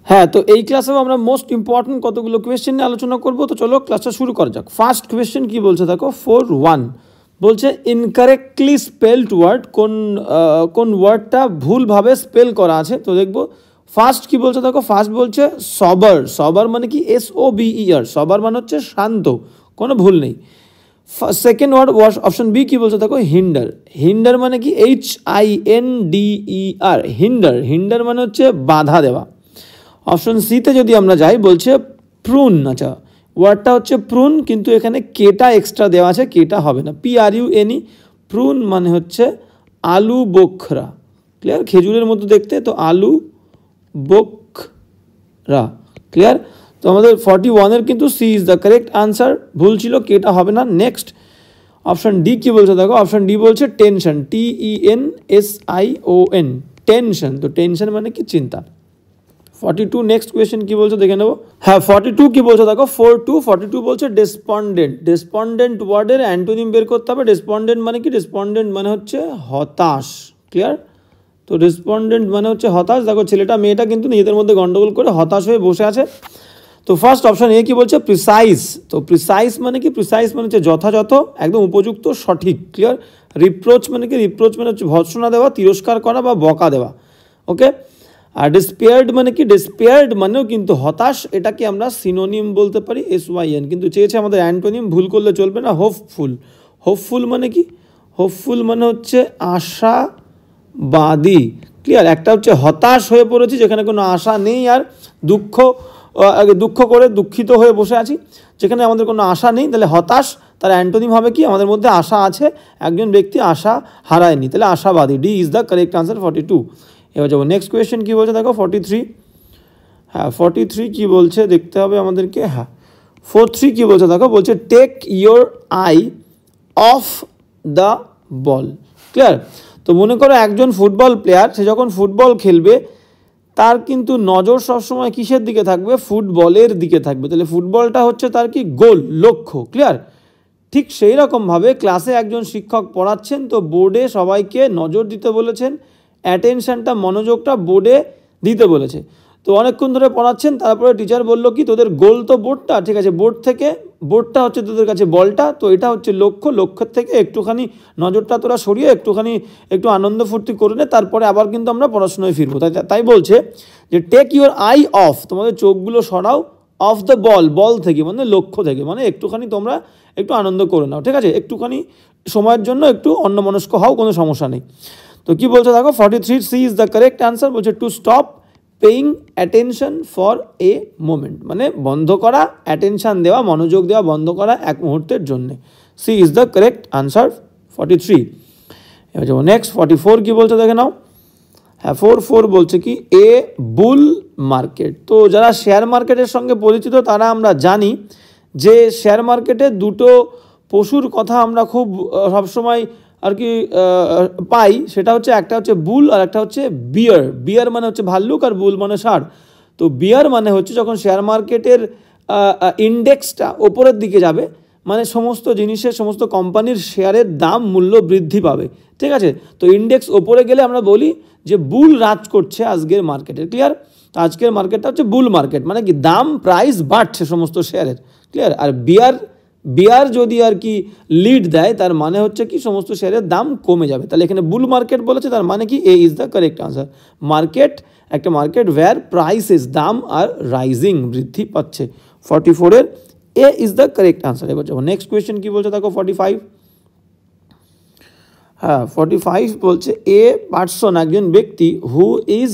হ্যাঁ, তো এই ক্লাসেও আমরা মোস্ট ইম্পর্টেন্ট কতগুলো কোয়েশ্চেন নিয়ে আলোচনা করব। তো চলো ক্লাসটা শুরু করা যাক। ফার্স্ট কোয়েশ্চেন কি বলছে দেখো, 4.1 বলছে ইনকারেক্টলি স্পেলড ওয়ার্ড, কোন ওয়ার্ডটা ভুলভাবে স্পেল করা আছে। তো দেখবো ফার্স্ট কি বলছে দেখো, ফার্স্ট বলছে সবার। সবার মানে কি SOBER, সবার মানে হচ্ছে শান্ত, কোনো ভুল নেই। সেকেন্ড ওয়ার্ড অপশন বি কি বলছে দেখো, হিন্ডার। হিন্ডার মানে কি HINDER, হিন্ডার। হিন্ডার মানে হচ্ছে বাধা দেওয়া। অপশন সিতে যদি আমরা যাই বলছে প্রুন। আচ্ছা, ওয়ার্ডটা হচ্ছে প্রুন, কিন্তু এখানে কেটা এক্সট্রা দেওয়া আছে, কেটা হবে না, PRUNE। প্রুন মানে হচ্ছে আলু বোখরা, ক্লিয়ার, খেজুরের মতো দেখতে, তো আলু বোখরা, ক্লিয়ার। তো আমাদের 41-এর কিন্তু C is the correct answer, ভুল ছিল, কেটা হবে না। নেক্সট অপশন ডি কি বলছে দেখো, অপশন ডি বলছে টেনশন, TENSION, টেনশন। তো টেনশন মানে কি চিন্তা। 42 নেক্সট কোয়েশ্চেন কি বলছে দেখে নেবো। হ্যাঁ, 42 কি বলছে দেখো, 42 বলছে ডেসপন্ডেন্ট। ডেসপন্ডেন্ট ওয়ার্ডের অ্যান্টোনিম বের করতে হবে। ডেসপন্ডেন্ট মানে কি, ডেসপন্ডেন্ট মানে হচ্ছে হতাশ, ক্লিয়ার। তো ডেসপন্ডেন্ট মানে হচ্ছে হতাশ। দেখো ছেলেটা মেয়েটা কিন্তু নিজেদের মধ্যে গন্ডগোল করে হতাশ হয়ে বসে আছে। তো ফার্স্ট অপশন এ কি বলছে, প্রিসাইজ। তো প্রিসাইজ মানে কি, প্রিসাইজ মানে হচ্ছে যথাযথ, একদম উপযুক্ত, সঠিক, ক্লিয়ার। রিপ্রোচ মানে কি, রিপ্রোচ মানে হচ্ছে ভর্ৎসনা দেওয়া, তিরস্কার করা বা বকা দেওয়া, ওকে। আর ডিসপেয়ার্ড মানে কি, ডিসপেয়ার্ড মানেও কিন্তু হতাশ, এটাকে আমরা সিনোনিম বলতে পারি SYN, কিন্তু চেয়েছে আমাদের অ্যান্টোনিম, ভুল করলে চলবে না। হোপফুল। হোপফুল মানে কি, হোপফুল মানে হচ্ছে আশাবাদী, ক্লিয়ার। একটা হচ্ছে হতাশ হয়ে পড়েছি, যেখানে কোনো আশা নেই, আর দুঃখ করে দুঃখিত হয়ে বসে আছি, যেখানে আমাদের কোনো আশা নেই, তাহলে হতাশ। তার অ্যান্টোনিম হবে কি, আমাদের মধ্যে আশা আছে, একজন ব্যক্তি আশা হারায়নি, তাহলে আশাবাদী। D is the correct answer, 42। এবার যাবো নেক্সট কোয়েশ্চেন কী বলছে দেখো, 43। হ্যাঁ, 43 কী বলছে দেখতে হবে আমাদেরকে। হ্যাঁ, 43 কী বলছে দেখো, বলছে take your eye off the ball, clear. তো মনে করো একজন ফুটবল প্লেয়ার, সে যখন ফুটবল খেলবে তার কিন্তু নজর সবসময় কিসের দিকে থাকবে, ফুটবলের দিকে থাকবে। তাহলে ফুটবলটা হচ্ছে তার কি, গোল, লক্ষ্য, ক্লিয়ার। ঠিক সেই রকমভাবে ক্লাসে একজন শিক্ষক পড়াচ্ছেন, তো বোর্ডে সবাইকে নজর দিতে বলেছেন, অ্যাটেনশনটা, মনোযোগটা বোর্ডে দিতে বলেছে। তো অনেকক্ষণ ধরে পড়াচ্ছেন, তারপরে টিচার বললো কি, তোদের গোল তো বোর্ডটা, ঠিক আছে, বোর্ডটা হচ্ছে তোদের কাছে বলটা, তো এটা হচ্ছে লক্ষ্য, লক্ষ্যের থেকে একটুখানি নজরটা তোরা সরিয়ে একটু আনন্দ ফুর্তি করে নে, তারপরে আবার কিন্তু আমরা পড়াশোনায় ফিরবো। তাই বলছে যে টেক ইউর আই অফ, তোমাদের চোখগুলো সরাও, অফ দ্য বল থেকে মানে লক্ষ্য থেকে, মানে একটুখানি তোমরা একটু আনন্দ করে নাও, ঠিক আছে, একটুখানি সময়ের জন্য একটু অন্যমনস্ক হও, কোনো সমস্যা নেই। তো কি বলছে দেখো, 43 C is the correct answer, বলছে to stop paying attention for a moment, মানে বন্ধ করা, অ্যাটেনশন দেওয়া, মনোযোগ দেওয়া বন্ধ করা এক মুহূর্তের জন্যে। C is the correct answer, 43। এবার যাবো নেক্সট 44 কি বলছে দেখে নাও। হ্যাঁ, 44 বলছে কি, এ বুল মার্কেট। তো যারা শেয়ার মার্কেটের সঙ্গে পরিচিত তারা আমরা জানি যে শেয়ার মার্কেটে দুটো পশুর কথা আমরা খুব সবসময় আর কি পাই, সেটা হচ্ছে একটা হচ্ছে বুল আর একটা হচ্ছে বিয়ার। বিয়ার মানে হচ্ছে ভাল্লুক আর বুল মানে ষাঁড়। তো বিয়ার মানে হচ্ছে যখন শেয়ার মার্কেটের ইন্ডেক্সটা ওপরের দিকে যাবে, মানে সমস্ত জিনিসের, সমস্ত কোম্পানির শেয়ারের দাম, মূল্য বৃদ্ধি পাবে, ঠিক আছে। তো ইন্ডেক্স ওপরে গেলে আমরা বলি যে বুল রাজ করছে আজকের মার্কেটের, ক্লিয়ার। তো আজকের মার্কেটটা হচ্ছে বুল মার্কেট, মানে কি দাম, প্রাইস বাড়ছে সমস্ত শেয়ারের, ক্লিয়ার। আর বিয়ার যদি আর কি লিড দেয়, তার মানে হচ্ছে কি সমস্ত শেয়ারের দাম কমে যাবে। তাহলে এখানে বুল মার্কেট বলেছে, তার মানে কি A is the correct answer. Market, একটা মার্কেট ওয়্যার প্রাইসেস, দাম আর রাইজিং, বৃদ্ধি পাচ্ছে। 44-এর A is the correct answer. এবার যাবো নেক্সট কোয়েশ্চেন কি বলছে দেখো, 45। হ্যাঁ, 45 বলছে এ পার্সন, একজন ব্যক্তি, হু ইজ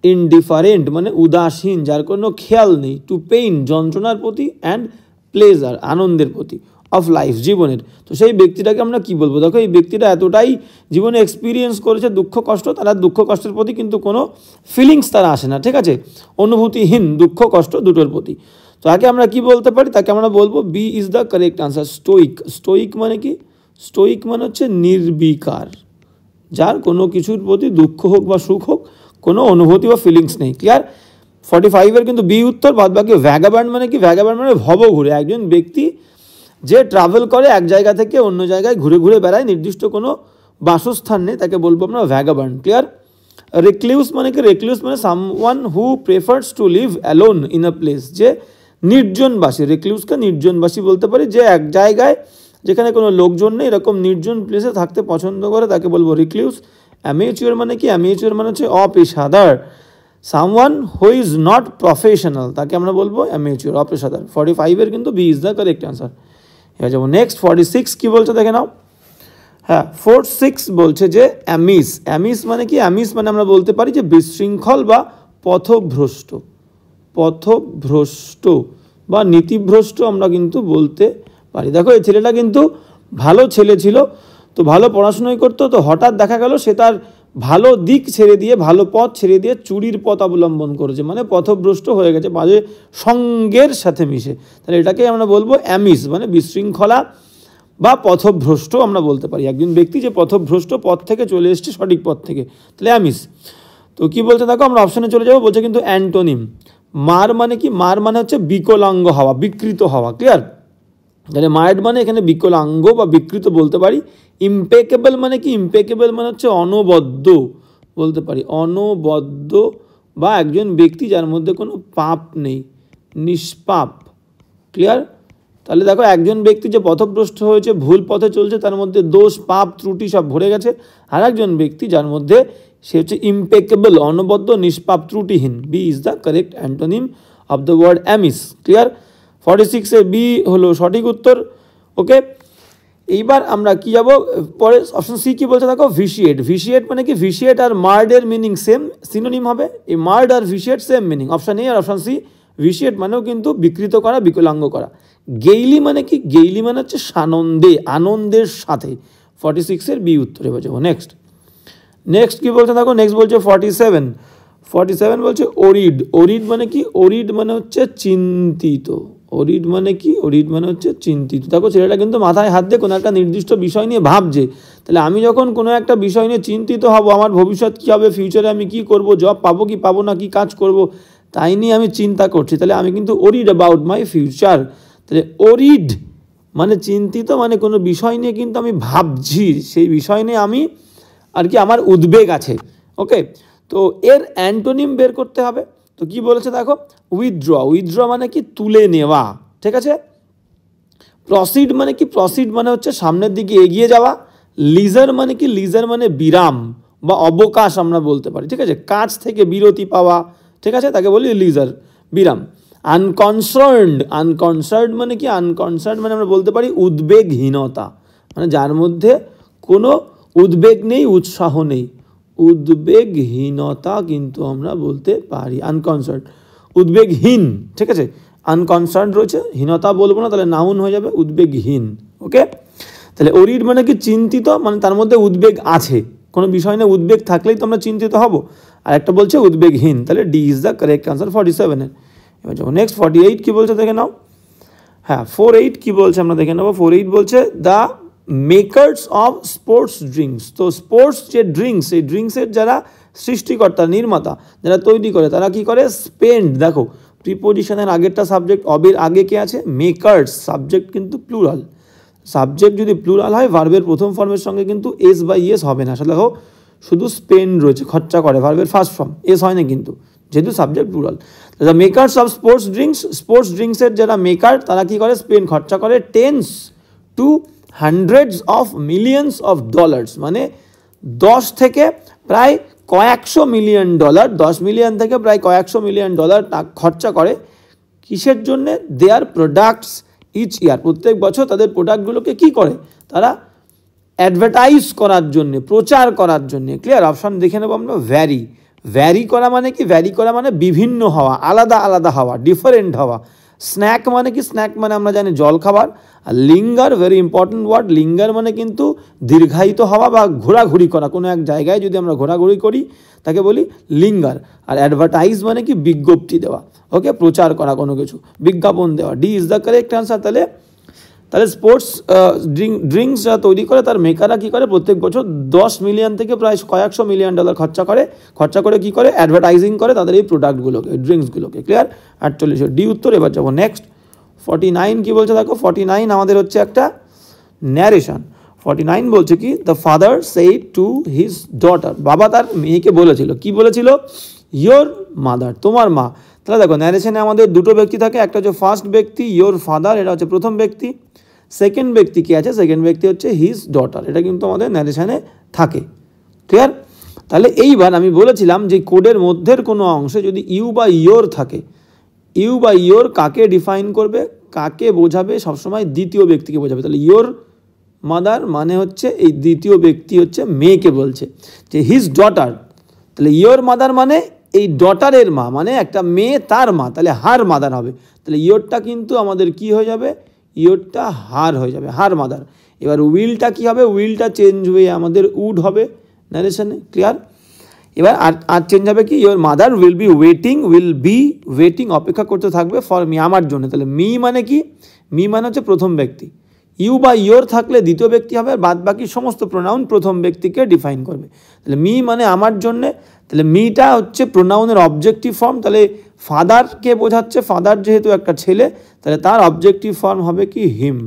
ইনডিফারেন্ট মানে উদাসীন, যার কোনো খেয়াল নেই, টু পেইন যন্ত্রণার প্রতি, অ্যান্ড প্লেজার আনন্দের প্রতি, অফ লাইফ জীবনের। তো সেই ব্যক্তিটাকে আমরা কি বলবো দেখো, এই ব্যক্তিটা এতটাই জীবনে এক্সপিরিয়েন্স করেছে দুঃখ কষ্ট, তারা দুঃখ কষ্টের প্রতি কিন্তু কোনো ফিলিংস তারা আসে না, ঠিক আছে, অনুভূতিহীন, দুঃখ কষ্ট দুটোর প্রতি। তো তাকে আমরা কি বলতে পারি, তাকে আমরা বলবো B is the correct answer, stoic. Stoic মানে কি, স্টোইক মানে হচ্ছে নির্বিকার, যার কোনো কিছুর প্রতি দুঃখ হোক বা সুখ হোক কোনো অনুভূতি বা ফিলিংস নেই, ক্লিয়ার। 45-এর কিন্তু বি উত্তর। বাদ বাকি ভ্যাগাবান্ড মানে কি, ভ্যাগাবান্ড মানে ভবঘুরে, একজন ব্যক্তি যে ট্রাভেল করে এক জায়গা থেকে অন্য জায়গায় ঘুরে ঘুরে বেড়ায়, নির্দিষ্ট কোনো বাসস্থান নেই, তাকে বলবো আমরা ভ্যাগাবান্ড, ক্লিয়ার। রেক্লিউস মানে কি, রেক্লিউস মানে someone who prefers to live alone in a place, যে নির্জনবাসী, রেক্লিউসকে নির্জনবাসী বলতে পারি, যে এক জায়গায় যেখানে কোনো লোকজন নেই এরকম নির্জন প্লেসে থাকতে পছন্দ করে তাকে বলবো রিক্লিউস। অ্যামেচিওর মানে কি, অ্যামেচিওর মানে হচ্ছে অপেশাদার, someone who is not professional তাকে আমরা বলবো অ্যামেচিওর, অপেশাদার। 45-এর কিন্তু B is the correct answer. এবার যাবো নেক্সট 46 কি বলছে দেখে নাও। হ্যাঁ 46 বলছে যে অ্যামিস, অ্যামিস মানে কি, অ্যামিস মানে আমরা বলতে পারি যে বিশৃঙ্খল বা পথভ্রষ্ট, পথভ্রষ্ট বা নীতিভ্রষ্ট আমরা কিন্তু বলতে পারি। দেখো এই ছেলেটা কিন্তু ভালো ছেলে ছিল, তো ভালো পড়াশোনাই করতো, তো হঠাৎ দেখা গেল সে তার ভালো দিক ছেড়ে দিয়ে, ভালো পথ ছেড়ে দিয়ে চুরির পথ অবলম্বন করেছে, মানে পথভ্রষ্ট হয়ে গেছে বাজে সঙ্গের সাথে মিশে। তাহলে এটাকে আমরা বলবো অ্যামিস, মানে বিশৃঙ্খলা বা পথভ্রষ্ট আমরা বলতে পারি, একজন ব্যক্তি যে পথভ্রষ্ট, পথ থেকে চলে এসছে সঠিক পথ থেকে, তাহলে অ্যামিস। তো কি বলছে দেখো, আমরা অপশনে চলে যাবো, বলছে কিন্তু অ্যান্টোনিম। মার মানে কি, মার মানে হচ্ছে বিকলাঙ্গ হওয়া, বিকৃত হওয়া, ক্লিয়ার। তাহলে মার্ড মানে এখানে বিকলাঙ্গ বা বিকৃত বলতে পারি। ইম্পেকেবল মানে কি, ইম্পেকেবল মানে হচ্ছে অনবদ্য বলতে পারি, অনবদ্য বা একজন ব্যক্তি যার মধ্যে কোনো পাপ নেই, নিষ্পাপ, ক্লিয়ার। তাহলে দেখো একজন ব্যক্তি যে পথভ্রষ্ট হয়েছে, ভুল পথে চলছে, তার মধ্যে দোষ পাপ ত্রুটি সব ভরে গেছে, আর একজন ব্যক্তি যার মধ্যে সে হচ্ছে ইম্পেকেবল, অনবদ্য, নিষ্পাপ, ত্রুটিহীন। B is the correct antonym of the word amiss, clear. 46-এ বি হলো সঠিক উত্তর। ওকে, এইবার আমরা কি যাব পরে, অপশন সি কি বলছে দেখো, ভিশিয়েট। ভিশিয়েট মানে কি, ভিশিয়েট আর মার্ডের মিনিং সেম, সিনোনিম হবে, এই মার্ড আর vitiate same meaning, option A আর অপশন সি। ভিশিয়েট মানেও কিন্তু বিকৃত করা, বিকলাঙ্গ করা। গেইলি মানে কি, গেইলি মানে হচ্ছে সানন্দে, আনন্দের সাথে। 46-এর বি উত্তর। এবার যাবো নেক্সট। নেক্সট কি বলছে দেখো, নেক্সট বলছে 47। 47 বলছে ওরিড। ওরিড মানে কি, ওরিড মানে হচ্ছে চিন্তিত। ওরিড মানে কি, ওরিড মানে হচ্ছে চিন্তিত। দেখো ছেলেটা কিন্তু মাথায় হাত দিয়ে কোনো একটা নির্দিষ্ট বিষয় নিয়ে ভাবছে, তাহলে আমি যখন কোনো একটা বিষয় নিয়ে চিন্তিত হব, আমার ভবিষ্যৎ কী হবে, ফিউচারে আমি কি করব, জব পাবো কি পাবো না, কি কাজ করব, তাই নিয়ে আমি চিন্তা করছি, তাহলে আমি কিন্তু ওরিড অ্যাবাউট মাই ফিউচার। তাহলে ওরিড মানে চিন্তিত, মানে কোনো বিষয় নিয়ে কিন্তু আমি ভাবছি, সেই বিষয় নিয়ে আমি আর কি আমার উদ্বেগ আছে। ওকে, তো এর অ্যান্টোনিম বের করতে হবে। তো কি বলেছে দেখো, উইথড্র। উইথড্র মানে কি, তুলে নেওয়া, ঠিক আছে। প্রসিড মানে কি, প্রসিড মানে হচ্ছে সামনের দিকে এগিয়ে যাওয়া। লিজার মানে কি, লিজার মানে বিরাম বা অবকাশ আমরা বলতে পারি, ঠিক আছে, কাজ থেকে বিরতি পাওয়া, ঠিক আছে, তাকে বলি লিজার, বিরাম। আনকনসার্নড, আনকনসার্নড মানে কি, আনকনসার্নড মানে আমরা বলতে পারি উদ্বেগহীনতা, মানে যার মধ্যে কোনো উদ্বেগ নেই, উৎসাহ নেই, উদ্বেগহীনতা কিন্তু আমরা বলতে পারি আনকনসার্ন, উদ্বেগহীন, ঠিক আছে। আনকনসার্ন রয়েছে, হীনতা বলবো না, তাহলে নাউন হয়ে যাবে উদ্বেগহীন। ওকে, তাহলে ওরিড মানে কি চিন্তিত, মানে তার মধ্যে উদ্বেগ আছে, কোনো বিষয় নিয়ে উদ্বেগ থাকলেই তো আমরা চিন্তিত হব। আর একটা বলছে উদ্বেগহীন, তাহলে D is the correct answer 47-এর। এবার যাবো নেক্সট 48 কি বলছে দেখে নাও। হ্যাঁ 48 কি বলছে আমরা দেখে নেবো। 48 বলছে the makers of sports drinks. তো স্পোর্টস যে ড্রিঙ্কস, এই ড্রিঙ্কসের যারা সৃষ্টিকর্তা, নির্মাতা, যারা তৈরি করে, তারা কি করে, স্পেন্ড। দেখো প্রিপোজিশনের আগেরটা সাবজেক্ট, অবের আগে কে আছে, মেকার্স, সাবজেক্ট কিন্তু প্লুরাল। সাবজেক্ট যদি প্লুরাল হয়, ভার্বের প্রথম ফর্মের সঙ্গে কিন্তু এস বা ইএস হবে না। আসলে দেখো শুধু স্পেন্ড রয়েছে, খরচা করে, ভার্বের ফার্স্ট ফর্ম, এস হয় না কিন্তু, যেহেতু subject plural. The makers of sports drinks, sports ড্রিঙ্কসের যারা মেকার, তারা কি করে, স্পেন্ড, খরচা করে, tends to hundreds of millions of dollars, মানে 10 থেকে প্রায় কয়েকশো মিলিয়ন ডলার, 10 মিলিয়ন থেকে প্রায় কয়েকশো মিলিয়ন ডলার খরচা করে। কিসের জন্যে, দেয়ার প্রোডাক্টস ইচ ইয়ার, প্রত্যেক বছর তাদের প্রোডাক্টগুলোকে কি করে, তারা অ্যাডভার্টাইজ করার জন্যে, প্রচার করার জন্যে। ক্লিয়ার, অপশান দেখে নেবো আমরা। ভ্যারি, ভ্যারি করা মানে কি, ভ্যারি করা মানে বিভিন্ন হওয়া, আলাদা আলাদা হওয়া, ডিফারেন্ট হওয়া। স্ন্যাক মানে কি, স্ন্যাক মানে আমরা জানি জল খাবার। আর linger, very important word, linger মানে কিন্তু দীর্ঘায়িত হওয়া বা ঘোরাঘুরি করা, কোনো এক জায়গায় যদি আমরা ঘোরাঘুরি করি তাকে বলি লিঙ্গার। আর অ্যাডভার্টাইজ মানে কি, বিজ্ঞপ্তি দেওয়া, ওকে, প্রচার করা কোনো কিছু, বিজ্ঞাপন দেওয়া। D is the correct answer. তাহলে স্পোর্টস ড্রিঙ্কস যারা তৈরি করে, তার মেকাররা কী করে, প্রত্যেক বছর 10 মিলিয়ন থেকে প্রায় কয়েকশো মিলিয়ন ডলার খরচা করে কী করে, অ্যাডভার্টাইজিং করে তাদের এই প্রোডাক্টগুলোকে, ড্রিঙ্কসগুলোকে। ক্লিয়ার, 48 ডি উত্তর। এবার যাবো নেক্সট 49 কী বলছে দেখো। 49 আমাদের হচ্ছে একটা ন্যারেশন। 49 বলছে কি, the father said to his daughter, বাবা তার মেয়েকে বলেছিল, কি বলেছিল, ইয়োর মাদার, তোমার মা। তাহলে দেখো ন্যারেশনে আমাদের দুটো ব্যক্তি থাকে, একটা হচ্ছে ফার্স্ট ব্যক্তি ইয়োর ফাদার, এটা হচ্ছে প্রথম ব্যক্তি। সেকেন্ড ব্যক্তি কি আছে, সেকেন্ড ব্যক্তি হচ্ছে হিজ ডটার, এটা কিন্তু আমাদের ন্যারেশনে থাকে। ক্লিয়ার? তাহলে এইবার আমি বলেছিলাম যে কোডের মধ্যের কোনো অংশে যদি ইউ বা ইয়োর থাকে, ইউ বা ইয়োর কাকে ডিফাইন করবে, কাকে বোঝাবে, সবসময় দ্বিতীয় ব্যক্তিকে বোঝাবে। তাহলে ইয়োর মাদার মানে হচ্ছে এই দ্বিতীয় ব্যক্তি হচ্ছে মেয়েকে বলছে যে হিজ ডটার, তাহলে ইয়োর মাদার মানে এই ডটারের মা, মানে একটা মেয়ে তার মা, তাহলে হার মাদার হবে। তাহলে ইয়োরটা কিন্তু আমাদের কি হয়ে যাবে, ইয়োরটা হার হয়ে যাবে, হার মাদার। এবার উইলটা কি হবে, উইলটা চেঞ্জ হয়ে আমাদের উড হবে ন্যারেশনে। ক্লিয়ার? এবার আর চেঞ্জ হবে কি, your mother will be waiting, অপেক্ষা করতে থাকবে ফর মি, আমার জন্য। তাহলে মি মানে কি, মি মানে হচ্ছে প্রথম ব্যক্তি, ইউ বা ইয়োর থাকলে দ্বিতীয় ব্যক্তি হবে, আর বাদ বাকি সমস্ত প্রোনাউন প্রথম ব্যক্তিকে ডিফাইন করবে। তাহলে মি মানে আমার জন্যে, তাহলে মিটা হচ্ছে প্রোনাউনের অবজেক্টিভ ফর্ম। তাহলে ফাদারকে বোঝাচ্ছে, ফাদার যেহেতু একটা ছেলে, তাহলে তার অবজেক্টিভ ফর্ম হবে কি হিম।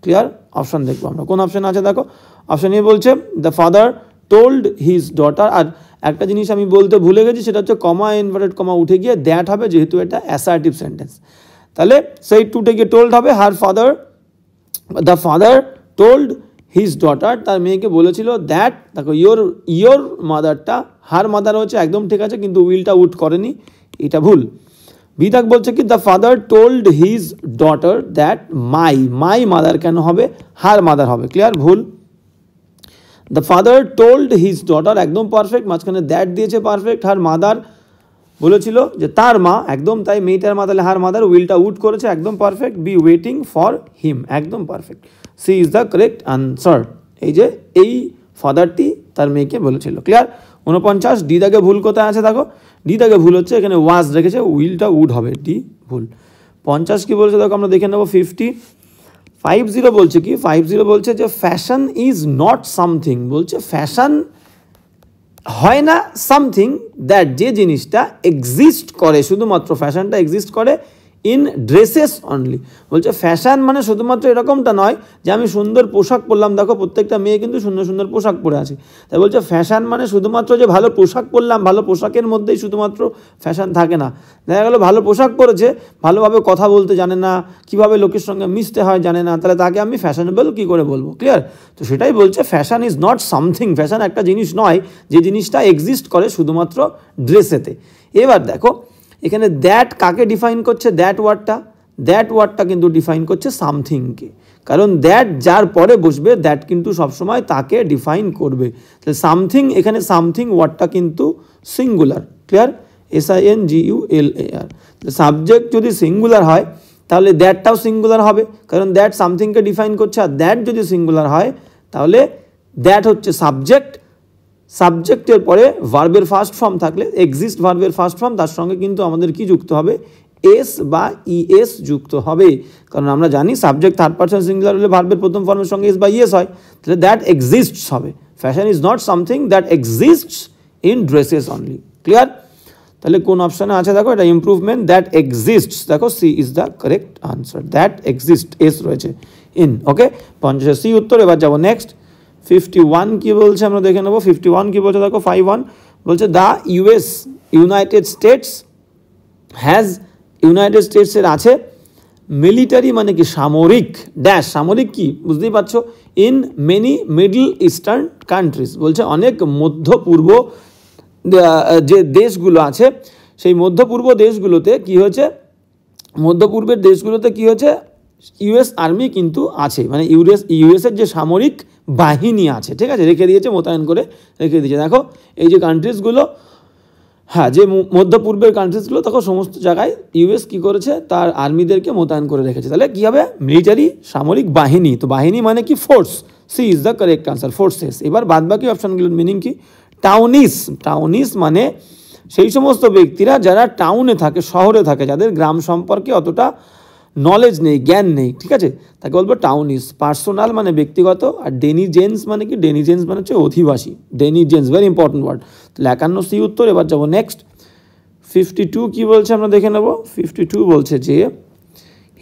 ক্লিয়ার? অপশান দেখবো আমরা, কোন অপশান আছে দেখো, অপশান এ বলছে the father told his daughter. আর একটা জিনিস আমি বলতে ভুলে গেছি, সেটা হচ্ছে কমা, ইনভার্টেড কমা উঠে গিয়ে দ্যাট হবে, যেহেতু এটা অ্যাসার্টিভ সেন্টেন্স। তাহলে সেই টুটে গিয়ে টোল্ড হবে, the father told his daughter, তার মেয়েকে বলেছিল দ্যাট, দেখো ইয়োর মাদারটা হার মাদার হচ্ছে একদম ঠিক আছে, কিন্তু উইলটা উড করেনি, এটা ভুল। বিদাক বলছে কি, the father told his daughter that my mother কেন হবে, হার মাদার হবে। ক্লিয়ার? ভুল। The father told his daughter একদম পারফেক্ট, মাঝখানে দ্যাট দিয়েছে পারফেক্ট। হার মাদার বলেছিল যে তার মা, একদম তাই, মেয়েটার মা, তাহলে হার মাদার, উইলটা উড করেছে, একদম perfect. B waiting for him, একদম perfect. C is the correct answer. এই যে এই ফাদারটি তার মেয়েকে বলেছিল। ক্লিয়ার? 49 ডি দাগে ভুল কোথায় আছে দেখো, ডি দাগে ভুল হচ্ছে এখানে ওয়াজ রেখেছে, উইলটা উড হবে, ডি ভুল। 50 কি বলছে দেখো, আমরা দেখে নেবো। 50 বলছে কি, 50 বলছে যে ফ্যাশন ইজ নট সামথিং, বলছে ফ্যাশন হয় না সামথিং দ্যাট, যে জিনিসটা এক্সিস্ট করে, শুধুমাত্র ফ্যাশনটা এক্সিস্ট করে ইন ড্রেসেস অনলি। বলছে ফ্যাশন মানে শুধুমাত্র এরকমটা নয় যে আমি সুন্দর পোশাক পরলাম, দেখো প্রত্যেকটা মেয়ে কিন্তু সুন্দর সুন্দর পোশাক পরে আছে, তাই বলছে ফ্যাশন মানে শুধুমাত্র যে ভালো পোশাক পরলাম, ভালো পোশাকের মধ্যেই শুধুমাত্র ফ্যাশন থাকে না। দেখা গেলো ভালো পোশাক পরেছে, ভালোভাবে কথা বলতে জানে না, কিভাবে লোকের সঙ্গে মিশতে হয় জানে না, তাহলে তাকে আমি ফ্যাশনেবল কী করে বলবো। ক্লিয়ার? তো সেটাই বলছে fashion is not something, fashion একটা জিনিস নয় যে জিনিসটা এক্সিস্ট করে শুধুমাত্র ড্রেসেতে। এবার দেখো এখানে দ্যাট কাকে ডিফাইন করছে, দ্যাট ওয়ার্ডটা কিন্তু ডিফাইন করছে সামথিংকে, কারণ দ্যাট যার পরে বসবে দ্যাট কিন্তু সবসময় তাকে ডিফাইন করবে। তাহলে সামথিং, এখানে সামথিং ওয়ার্ডটা কিন্তু সিঙ্গুলার। ক্লিয়ার? SINGULAR। সাবজেক্ট যদি সিঙ্গুলার হয় তাহলে দ্যাটটাও সিঙ্গুলার হবে, কারণ দ্যাট সামথিংকে ডিফাইন করছে। আর দ্যাট যদি সিঙ্গুলার হয় তাহলে দ্যাট হচ্ছে সাবজেক্ট, সাবজেক্টের পরে ভার্বের ফার্স্ট ফর্ম থাকলে, এক্সিস্ট ভার্বের ফার্স্ট ফর্ম, তার সঙ্গে কিন্তু আমাদের কি যুক্ত হবে, এস বা ইএস যুক্ত হবে, কারণ আমরা জানি সাবজেক্ট থার্ড পারসন সিঙ্গুলার হলে ভার্বের প্রথম ফর্মের সঙ্গে এস বা ইএস হয়, তাহলে দ্যাট এক্সিস্টস হবে। Fashion is not something that exists in dresses only. Clear? তাহলে কোন অপশানে আছে দেখো, এটা ইমপ্রুভমেন্ট, দ্যাট এক্সিস্টস, দেখো C is the correct answer, that exist, S রয়েছে ইন। ওকে, 50 সি উত্তর। এবার যাবো নেক্সট। 51 কি বলছে আমরা দেখে নেবো। 51 কি বলছে দেখো, 51 বলছে the United States has, United স্টেটসের আছে মিলিটারি মানে কি সামরিক, ড্যাশ, সামরিক কি বুঝতেই পারছো, in many middle eastern countries, বলছে অনেক মধ্য পূর্ব যে দেশগুলো আছে সেই মধ্য পূর্ব দেশগুলোতে কি হয়েছে, মধ্য পূর্বের দেশগুলোতে কি হয়েছে, ইউএস আর্মি কিন্তু আছে, মানে ইউএসের যে সামরিক বাহিনী আছে, ঠিক আছে, রেখে দিয়েছে, মোতায়েন করে রেখে দিয়েছে। দেখো এই যে কান্ট্রিজগুলো, হ্যাঁ, যে মধ্য পূর্বের কান্ট্রিজগুলো, তখন সমস্ত জায়গায় ইউএস কী করেছে, তার আর্মিদেরকে মোতায়েন করে রেখেছে। তাহলে কী হবে, মিলিটারি, সামরিক বাহিনী। তো বাহিনী মানে কি, force, C is the correct answer, forces. এবার বাদবাকি অপশানগুলোর মিনিং কি, টাউনিস মানে সেই সমস্ত ব্যক্তিরা যারা টাউনে থাকে, শহরে থাকে, যাদের গ্রাম সম্পর্কে অতটা নলেজ নেই, জ্ঞান নেই, ঠিক আছে, তাকে বলবো টাউনিস। পার্সোনাল মানে ব্যক্তিগত। আর ডেনিজেন্স মানে কি, ডেনিজেন্স মানে হচ্ছে অধিবাসী, ডেনিজেন্স, ভেরি ইম্পর্টেন্ট ওয়ার্ড। তাহলে 51 সি উত্তর। এবার যাবো নেক্সট। 52 কি বলছে আমরা দেখে নেব। 52 বলছে যে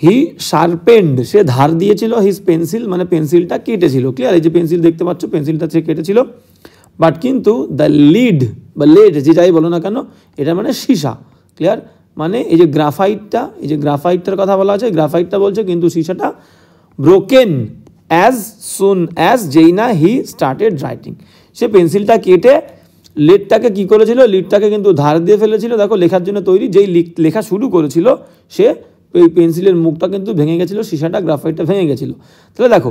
হি শার্পেন্ড, সে ধার দিয়েছিল, হিজ পেন্সিল মানে পেন্সিলটা কেটেছিল। ক্লিয়ার? এই যে পেন্সিল দেখতে পাচ্ছ, পেন্সিলটা সে কেটেছিল। বাট কিন্তু দ্য লিড বা লেড যেটাই বলো না কেন, এটা মানে সীসা। ক্লিয়ার? মানে এই যে গ্রাফাইটটা, এই যে গ্রাফাইটটার কথা বলা আছে, গ্রাফাইটটা বলছে কিন্তু সীসাটা ব্রোকেন অ্যাজ সুন অ্যাজ যেই না হি স্টার্টেড রাইটিং। সে পেন্সিলটা কেটে লিডটাকে কী করেছিল, লিডটাকে কিন্তু ধার দিয়ে ফেলেছিল। দেখো লেখার জন্য তৈরি, যেই লেখা শুরু করেছিল সে ওই পেন্সিলের মুখটা কিন্তু ভেঙে গেছিলো, সীসাটা গ্রাফাইটটা ভেঙে গেছিলো। তাহলে দেখো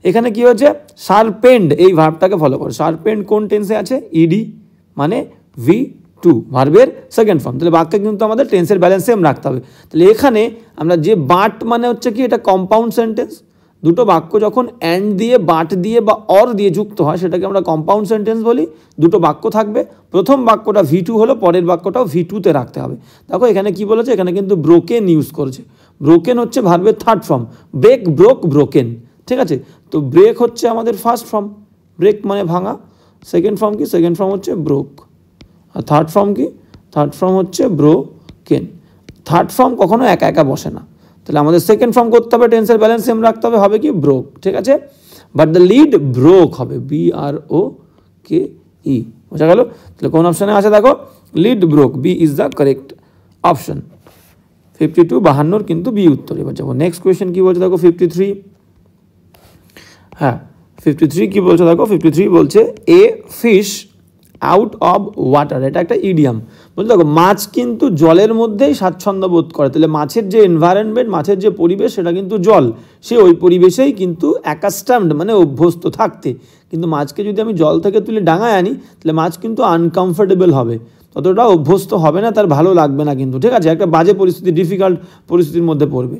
এখানে কি হচ্ছে, শার্পেন্ড এই ভার্বটাকে ফলো করো। শার্পেন্ড কোন টেন্সে আছে? ইডি মানে V2 ভার্বের সেকেন্ড ফর্ম। তাহলে বাক্যে কিন্তু আমাদের টেন্সের ব্যালেন্স সেম রাখতে হবে। তাহলে এখানে আমরা যে বাট মানে হচ্ছে কি, এটা কম্পাউন্ড সেন্টেন্স। দুটো বাক্য যখন অ্যান্ড দিয়ে, বাট দিয়ে বা অর দিয়ে যুক্ত হয় সেটাকে আমরা কম্পাউন্ড সেন্টেন্স বলি। দুটো বাক্য থাকবে, প্রথম বাক্যটা V2 হলো, পরের বাক্যটাও V2-তে রাখতে হবে। দেখো এখানে কি বলেছে, এখানে কিন্তু ব্রোকেন ইউজ করেছে। ব্রোকেন হচ্ছে ভার্বের third form. Break, broke, broken. ঠিক আছে? তো ব্রেক হচ্ছে আমাদের ফার্স্ট ফর্ম, ব্রেক মানে ভাঙা। সেকেন্ড ফর্ম কি? সেকেন্ড ফর্ম হচ্ছে ব্রোক। আর থার্ড ফর্ম কি? থার্ড ফর্ম হচ্ছে ব্রোকেন। থার্ড ফর্ম কখনো একা একা বসে না। তাহলে আমাদের সেকেন্ড ফর্ম করতে হবে, টেন্সের ব্যালেন্স সেম রাখতে হবে, হবে কি? ব্রোক। ঠিক আছে? বাট দ্য লিড ব্রোক হবে BROKE। বোঝা গেল? তাহলে কোন অপশানে আছে দেখো, lid broke, B is the correct option. 52 52 কিন্তু বি উত্তর। এবার যাবো নেক্সট কোয়েশ্চেন, কি বলছে দেখো 53। হ্যাঁ 53 কি বলছে দেখো, 53 বলছে a fish out of water. এটা একটা ইডিয়াম। বলতে দেখো মাছ কিন্তু জলের মধ্যেই স্বাচ্ছন্দ্য বোধ করে। তাহলে মাছের যে এনভায়রনমেন্ট, মাছের যে পরিবেশ, সেটা কিন্তু জল। সে ওই পরিবেশেই কিন্তু অ্যাকাস্টামড মানে অভ্যস্ত থাকতে। কিন্তু মাছকে যদি আমি জল থেকে তুলে ডাঙায় আনি, তাহলে মাছ কিন্তু আনকমফোর্টেবল হবে, ততটা অভ্যস্ত হবে না, তার ভালো লাগবে না কিন্তু। ঠিক আছে? একটা বাজে পরিস্থিতি, ডিফিকাল্ট পরিস্থিতির মধ্যে পড়বে।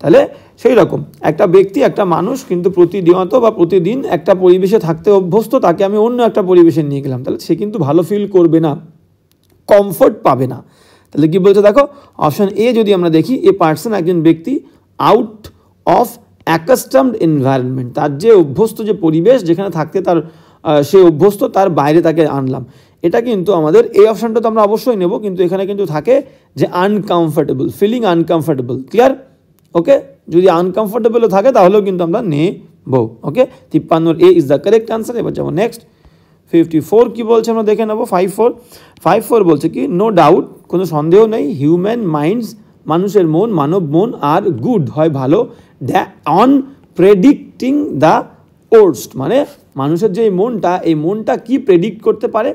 তাহলে সেই রকম একটা ব্যক্তি, একটা মানুষ কিন্তু প্রতিনিয়ত বা প্রতিদিন একটা পরিবেশে থাকতে অভ্যস্ত, তাকে আমি অন্য একটা পরিবেশে নিয়ে গেলাম, তাহলে সে কিন্তু ভালো ফিল করবে না, কমফোর্ট পাবে না। তাহলে কি বলছে দেখো, অপশন এ যদি আমরা দেখি, এ পার্সন একজন ব্যক্তি আউট অফ অ্যাকাস্টমড এনভায়রনমেন্ট, তার যে অভ্যস্ত যে পরিবেশ যেখানে থাকতে তার সে অভ্যস্ত, তার বাইরে তাকে আনলাম। এটা কিন্তু আমাদের এই অপশানটা তো আমরা অবশ্যই নেব, কিন্তু এখানে কিন্তু থাকে যে আনকমফোর্টেবল, ফিলিং আনকমফোর্টেবল। ক্লিয়ার? ওকে, যদি আনকমফোর্টেবলও থাকে তাহলেও কিন্তু আমরা নেব। ওকে, 53 এ ইজ দ্য কারেক্ট আনসার। এবার যাবো নেক্সট 54 কি বলছে আমরা দেখে নেবো। 54 বলছে কি, নো ডাউট, কোনো সন্দেহ নেই, হিউম্যান মাইন্ডস মানুষের মন, মানব মন আর গুড হয় ভালো, অন প্রেডিক্টিং দ্য ওর্স্ট মানে মানুষের যে মনটা, এই মনটা কি প্রেডিক্ট করতে পারে,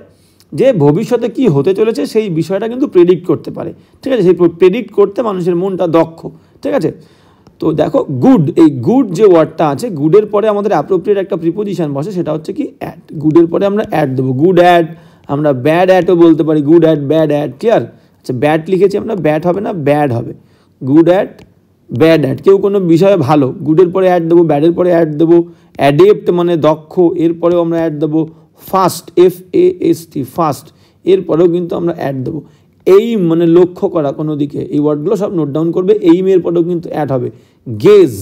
যে ভবিষ্যতে কি হতে চলেছে সেই বিষয়টা কিন্তু প্রেডিক্ট করতে পারে। ঠিক আছে? সেই প্রেডিক্ট করতে মানুষের মনটা দক্ষ। ঠিক আছে? তো দেখো গুড, এই গুড যে ওয়ার্ডটা আছে, গুডের পরে আমাদের অ্যাপ্রোপ্রিয়েট একটা প্রিপোজিশন বসে, সেটা হচ্ছে কি অ্যাট। গুডের পরে আমরা অ্যাট দেবো, গুড অ্যাট, আমরা ব্যাড অ্যাটও বলতে পারি, good at, bad at. Clear? আচ্ছা, ব্যাড লিখেছি আমরা, ব্যাড হবে না, ব্যাড হবে। Good at, bad at. কেউ কোনো বিষয়ে ভালো, গুডের পরে অ্যাট দেবো, ব্যাডের পরে অ্যাট দেবো। অ্যাডেপ্ট মানে দক্ষ, এরপরেও আমরা অ্যাট দেবো। ফাস্ট, FAST ফাস্ট, এরপরেও কিন্তু আমরা অ্যাট দেবো। এইম মানে লক্ষ্য করা কোনো দিকে, এই ওয়ার্ডগুলো সব নোট ডাউন করবে। এইমের পরেও কিন্তু অ্যাড হবে। গেজ,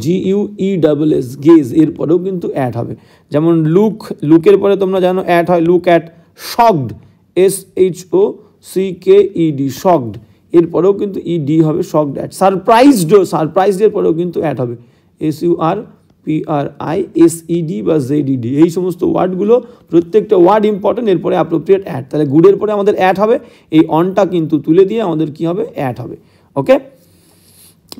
GUESS, গেজ, এরপরেও কিন্তু অ্যাড হবে। যেমন লুক, লুকের পরে তোমরা জানো অ্যাড হয়, look at. Shocked, SHOCKED, shocked, এরপরেও কিন্তু ED হবে, শকড অ্যাট। সারপ্রাইজড, সারপ্রাইজডের পরেও কিন্তু অ্যাড হবে, SURPRISED বা ZED। এই সমস্ত ওয়ার্ডগুলো প্রত্যেকটা ওয়ার্ড ইম্পর্টেন্ট, এরপরে অ্যাপ্রোপ্রিয়েট অ্যাড। তাহলে গুডের পরে আমাদের অ্যাড হবে, এই অনটা কিন্তু তুলে দিয়ে আমাদের কি হবে, অ্যাড হবে। ওকে,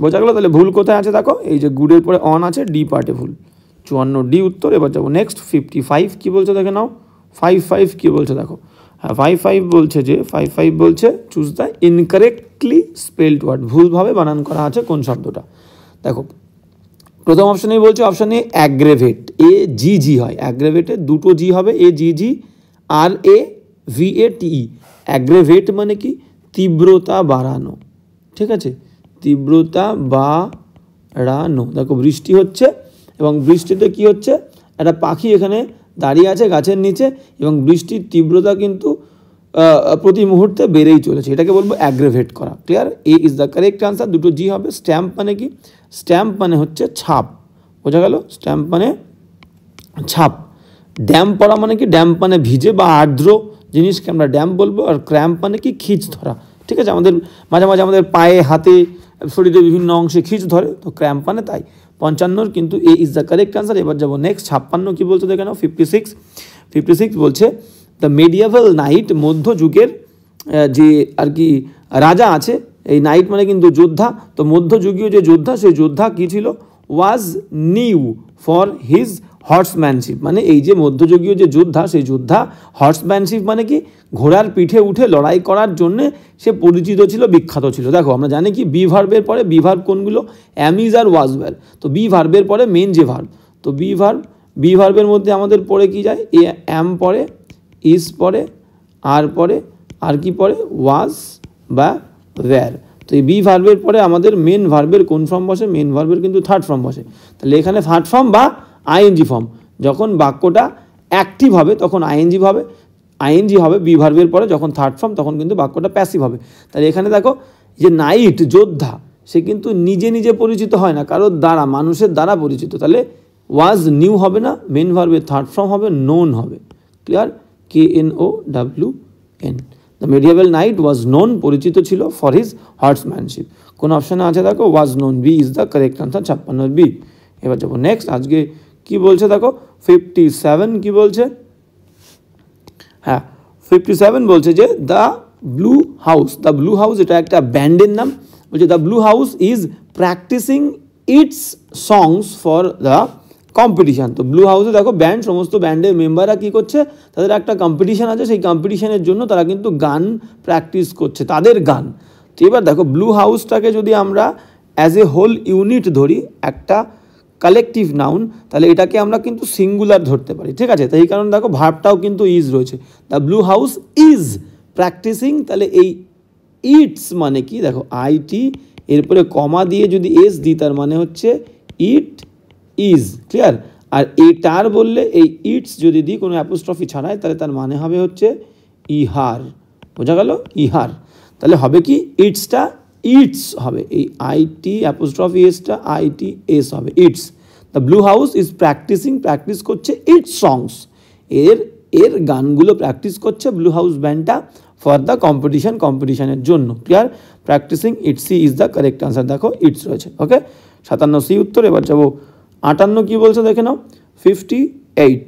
বোঝা গেল? তাহলে ভুল কোথায় আছে দেখো, এই যে গুডের পরে অন আছে, ডি পার্টে ভুল। 54 ডি উত্তর। এবার যাবো নেক্সট 55 কি বলছে দেখে নাও। 55 কি বলছে দেখো। হ্যাঁ 55 বলছে যে, 55 বলছে choose the incorrectly spelled word, ভুলভাবে বানান করা আছে কোন শব্দটা। দেখো প্রথম অপশানেই বলছে, অপশানে অ্যাগ্রেভেট, AGG হয়, অ্যাগ্রেভেটে দুটো জি হবে, AGG, RAVATE। অ্যাগ্রেভেট মানে কি, তীব্রতা বাড়ানো। ঠিক আছে? তীব্রতা বাড়ানো। দেখো বৃষ্টি হচ্ছে, এবং বৃষ্টিতে কি হচ্ছে, একটা পাখি এখানে দাঁড়িয়ে আছে গাছের নিচে, এবং বৃষ্টির তীব্রতা কিন্তু প্রতি মুহূর্তে বেড়েই চলেছে, এটাকে বলবো অ্যাগ্রেভেট করা। Clear? A is the correct answer. দুটো জি হবে। স্ট্যাম্প মানে কি, স্ট্যাম্প মানে হচ্ছে ছাপ। বোঝা গেল? স্ট্যাম্প মানে ছাপ। ড্যাম্প পড়া মানে কি, ড্যাম্প মানে ভিজে বা আর্দ্র জিনিসকে আমরা ড্যাম্প বলবো। আর ক্র্যাম্প মানে কি, খিঁচ ধরা। ঠিক আছে? আমাদের মাঝে মাঝে আমাদের পায়ে, হাতে শরীরের বিভিন্ন অংশে খিঁচ ধরে, তো ক্র্যাম্প মানে তাই। 55 কিন্তু এ ইজ দ্য কারেক্ট আনসার। এবার যাবো নেক্সট 56 কি বলছে দেখে নাও। 56 বলছে দ্য মেডিয়েভাল নাইট, মধ্যযুগের যে আর কি রাজা আছে, এই নাইট মানে কিন্তু যোদ্ধা, তো মধ্যযুগীয় যে যোদ্ধা সেই যোদ্ধা কী ছিল, ওয়াজ নিউ ফর হিজ হর্সম্যানশিপ, মানে এই যে মধ্যযুগীয় যে যোদ্ধা সেই যোদ্ধা হর্সম্যানশিপ মানে কি ঘোড়ার পিঠে উঠে লড়াই করার জন্যে সে পরিচিত ছিল, বিখ্যাত ছিল। দেখো আমরা জানি কি বি ভার্বের পরে বি ভার্ব কোনগুলো, am is are was were, তো বি ভার্বের পরে মেন যে ভার্ব, তো বি ভার্বের মধ্যে আমাদের পরে কি যায়, এ অ্যাম পরে, ইজ পরে, আর পরে, আর কি পরে, ওয়াজ বা ওয়্যার। তো এই বি ভার্বের পরে আমাদের মেন ভার্বের কোন ফর্ম বসে, মেন ভার্বের কিন্তু থার্ড ফর্ম বসে। তাহলে এখানে থার্ড ফর্ম বা আইএনজি ফর্ম, যখন বাক্যটা অ্যাক্টিভ হবে তখন আইএনজি হবে বি ভার্বের পরে, যখন থার্ড ফর্ম তখন কিন্তু বাক্যটা প্যাসিভ হবে। তাহলে এখানে দেখো যে নাইট যোদ্ধা সে কিন্তু নিজে নিজে পরিচিত হয় না, কারোর দ্বারা, মানুষের দ্বারা পরিচিত। তাহলে ওয়াজ নিউ হবে না, মেন ভার্বের থার্ড ফর্ম হবে, নোন হবে। Clear, KNOWN। The medieval knight was known, পরিচিত ছিল, ফর হিজ হর্সম্যানশিপ। কোন অপশানে আছে দেখো, was known, B is the correct answer, 56 B. এবার যাবো নেক্সট, আজকে কি বলছে দেখো 57 কি বলছে, হ্যাঁ 57 বলছে যে দ্য ব্লু হাউস, এটা একটা ব্যান্ডের নাম, বলছে the blue house is practising its songs for the competition. তো ব্লু হাউসে দেখো ব্যান্ড, সমস্ত ব্যান্ডের মেম্বাররা কী করছে, তাদের একটা কম্পিটিশান আছে, সেই কম্পিটিশানের জন্য তারা কিন্তু গান প্র্যাকটিস করছে, তাদের গান। তো এবার দেখো ব্লু হাউসটাকে যদি আমরা অ্যাজ এ হোল ইউনিট ধরি, একটা কালেকটিভ নাউন, তাহলে এটাকে আমরা কিন্তু সিঙ্গুলার ধরতে পারি, ঠিক আছে। তো এই কারণে দেখো ভার্বটাও কিন্তু ইজ রয়েছে, the blue house is practising, তাহলে এই ইটস মানে কি দেখো আইটি, এরপরে কমা দিয়ে যদি এস দিই তার মানে হচ্ছে ইট ইজ, ক্লিয়ার। আর এটার বললে এই ইটস যদি দিই কোনো অ্যাপোস্ট্রফি ছাড়াই, তাহলে তার মানে হবে হচ্ছে ইহার, বোঝা গেল, ইহার। তাহলে হবে কি ইটসটা ইটস হবে, এই আইটি অ্যাপোস্ট্রফি এসটা আইটি এস হবে, its. The blue house is practice করছে ইটস সংস, এর গানগুলো প্র্যাকটিস করছে ব্লু হাউস ব্যান্ডটা ফর দ্য কম্পিটিশনের জন্য। Clear, practising its is the correct answer, দেখো ইটস রয়েছে। ওকে, 57 সি উত্তর। এবার যাবো 58 কি বলছে দেখে নাও। 58,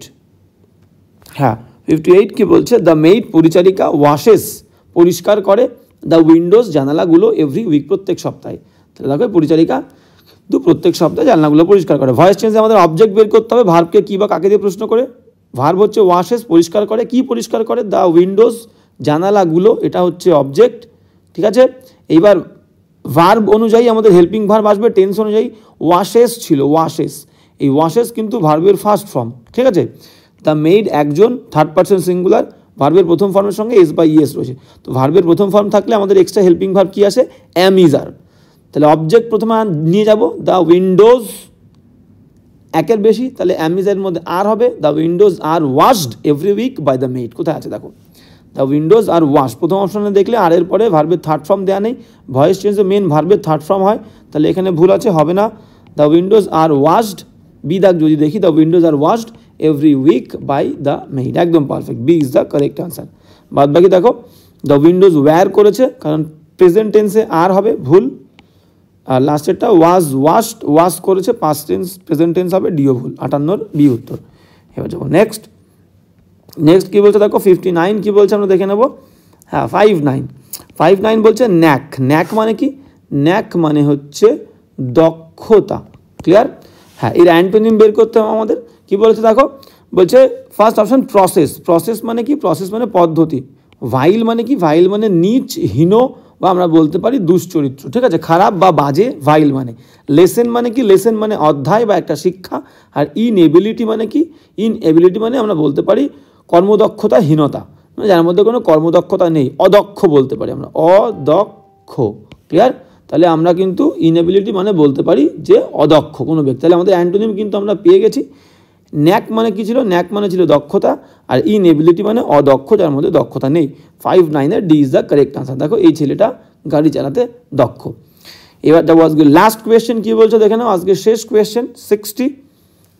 হ্যাঁ 58 কি বলছে, দ্য মেইড পরিচারিকা ওয়াশেস পরিষ্কার করে, দ্য উইন্ডোজ জানালাগুলো এভরি উইক প্রত্যেক সপ্তাহে। তাহলে দেখো পরিচারিকা প্রত্যেক সপ্তাহে জানলাগুলো পরিষ্কার করে। ভয়েস চেঞ্জে আমাদের অবজেক্ট বের করতে হবে, ভার্বকে কী বা কাকে দিয়ে প্রশ্ন করে, ভার্ব হচ্ছে ওয়াশেস পরিষ্কার করে, কি পরিষ্কার করে, দ্য উইন্ডোজ জানালাগুলো, এটা হচ্ছে অবজেক্ট, ঠিক আছে। এইবার ভার্ব অনুযায়ী আমাদের হেল্পিং ভার্ব আসবে, টেন্স অনুযায়ী ওয়াশেস ছিল, ওয়াশেস, এই ওয়াশেস কিন্তু ভার্বের ফার্স্ট ফর্ম, ঠিক আছে। দ্য মেইড একজন, থার্ড পারসন সিঙ্গুলার, ভার্বের প্রথম ফর্মের সঙ্গে এস বা ইএস রয়েছে। তো ভার্বের প্রথম ফর্ম থাকলে আমাদের এক্সট্রা হেল্পিং ভার্ব কী আসে, অ্যাম ইজ আর। তাহলে অবজেক্ট প্রথমে নিয়ে যাব, দ্য উইন্ডোজ একের বেশি, তাহলে অ্যাম ইজ এর মধ্যে আর হবে, the windows are washed every week by the maid. কোথায় আছে দেখো, দ্য উইন্ডোজ আর ওয়াশ, প্রথম অপশনে দেখলে আর এর পরে ভার্বের থার্ড ফর্ম দেওয়া নেই, ভয়েস চেঞ্জে মেন ভার্বের থার্ড ফর্ম হয়, তাহলে এখানে ভুল আছে, হবে না। The windows are washed, B দাগ যদি দেখি, the windows are washed every week by the maid, একদম perfect, B is the correct answer. বাদ বাকি দেখো দ্য উইন্ডোজ ওয়্যার করেছে, কারণ প্রেজেন্ট টেন্সে আর হবে, ভুল। আর লাস্টেরটা ওয়াজ ওয়াশড, ওয়াশ করেছে, পাস্ট টেন্স প্রেজেন্ট টেন্স হবে, ডিও ভুল, 58 বি উত্তর। এবার যাবো নেক্সট কী বলছে দেখো 59 কী বলছে আমরা দেখে নেব। হ্যাঁ 59 বলছে ন্যাক মানে কি, ন্যাক মানে হচ্ছে দক্ষতা, ক্লিয়ার। হ্যাঁ এর অ্যান্টোনিম বের করতে হবে আমাদের, কি বলেছে দেখো, বলছে ফার্স্ট অপশন প্রসেস মানে কি, প্রসেস মানে পদ্ধতি। ভাইল মানে কি, ভাইল মানে নীচ, হীন, বা আমরা বলতে পারি দুশ্চরিত্র, ঠিক আছে, খারাপ বা বাজে, ভাইল মানে। লেসেন মানে কি, লেসেন মানে অধ্যায় বা একটা শিক্ষা। আর ইনএবিলিটি মানে কি, ইনএবিলিটি মানে আমরা বলতে পারি কর্মদক্ষতা হীনতা, মানে যার মধ্যে কোনো কর্মদক্ষতা নেই, অদক্ষ বলতে পারি আমরা, অদক্ষ, ক্লিয়ার। তাহলে আমরা কিন্তু ইনএবিলিটি মানে বলতে পারি যে অদক্ষ কোনো ব্যক্তি। তাহলে আমাদের অ্যান্টোনিম কিন্তু আমরা পেয়ে গেছি। ন্যাক মানে কী ছিল, ন্যাক মানে ছিল দক্ষতা, আর ইনএবিলিটি মানে অদক্ষ, যার মধ্যে দক্ষতা নেই। 59 D is the correct answer. দেখো এই ছেলেটা গাড়ি চালাতে দক্ষ। এবার যাবো আজকে লাস্ট কোয়েশ্চেন কী বলছে দেখে নাও, আজকে শেষ কোয়েশ্চেন 60।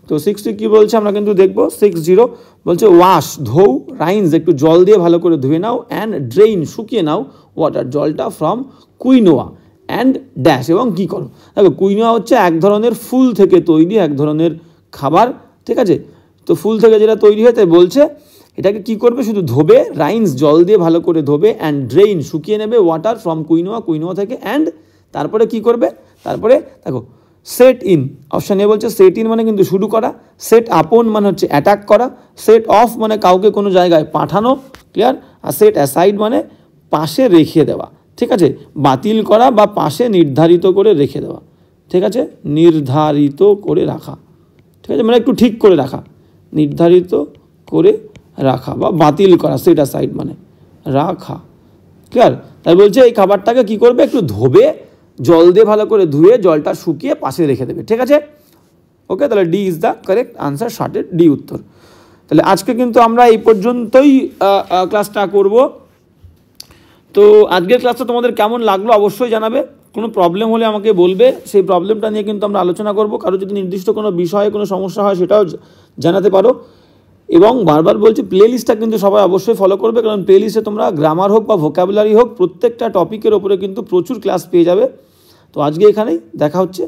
তো 60 কী বলছে আমরা কিন্তু দেখবো, 60 বলছে ওয়াশ ধোও, রাইন্স একটু জল দিয়ে ভালো করে ধুয়ে নাও, অ্যান্ড ড্রেইন শুকিয়ে নাও ওয়াটার জলটা, ফ্রম কুইনোয়া অ্যান্ড ড্যাশ এবং কী করো। দেখো কুইনোয়া হচ্ছে এক ধরনের ফুল থেকে তৈরি এক ধরনের খাবার, ঠিক আছে। তো ফুল থেকে যেটা তৈরি হয় তাই বলছে এটাকে কি করবে, শুধু ধোবে, রাইন্স জল দিয়ে ভালো করে ধোবে, অ্যান্ড ড্রেইন শুকিয়ে নেবে ওয়াটার ফ্রম কুইনোয়া থেকে, অ্যান্ড তারপরে কি করবে, তারপরে দেখো সেট ইন, অপশান এ বলছে সেট ইন মানে কিন্তু শুরু করা, সেট আপন মানে হচ্ছে অ্যাটাক করা, সেট অফ মানে কাউকে কোনো জায়গায় পাঠানো, ক্লিয়ার, আর সেট অ্যাসাইড মানে পাশে রেখে দেওয়া, ঠিক আছে, বাতিল করা বা পাশে নির্ধারিত করে রেখে দেওয়া, ঠিক আছে, নির্ধারিত করে রাখা, ঠিক আছে, মানে একটু ঠিক করে রাখা, নির্ধারিত করে রাখা বা বাতিল করা, সেট অ্যাসাইড মানে রাখা, ক্লিয়ার। তাই বলছে এই খাবারটাকে কি করবে, একটু ধোবে, জল দিয়ে ভালো করে ধুয়ে জলটা শুকিয়ে পাশে রেখে দেবে, ঠিক আছে। ওকে, তাহলে D is the correct answer, শর্টের ডি উত্তর। তাহলে আজকে কিন্তু আমরা এই পর্যন্তই ক্লাসটা করব। তো আজকের ক্লাসটা তোমাদের কেমন লাগলো অবশ্যই জানাবে, কোনো প্রবলেম হলে আমাকে বলবে, সেই প্রবলেমটা নিয়ে কিন্তু আমরা আলোচনা করব। কারো যদি নির্দিষ্ট কোনো বিষয়ে কোনো সমস্যা হয় সেটাও জানাতে পারো। এবং বারবার বলছি প্লে লিস্টটা কিন্তু সবাই অবশ্যই ফলো করবে, কারণ প্লে লিস্টে তোমরা গ্রামার হোক বা ভোকাবুলারি হোক প্রত্যেকটা টপিকের ওপরে কিন্তু প্রচুর ক্লাস পেয়ে যাবে। তো আজকে এখানেই দেখা হচ্ছে।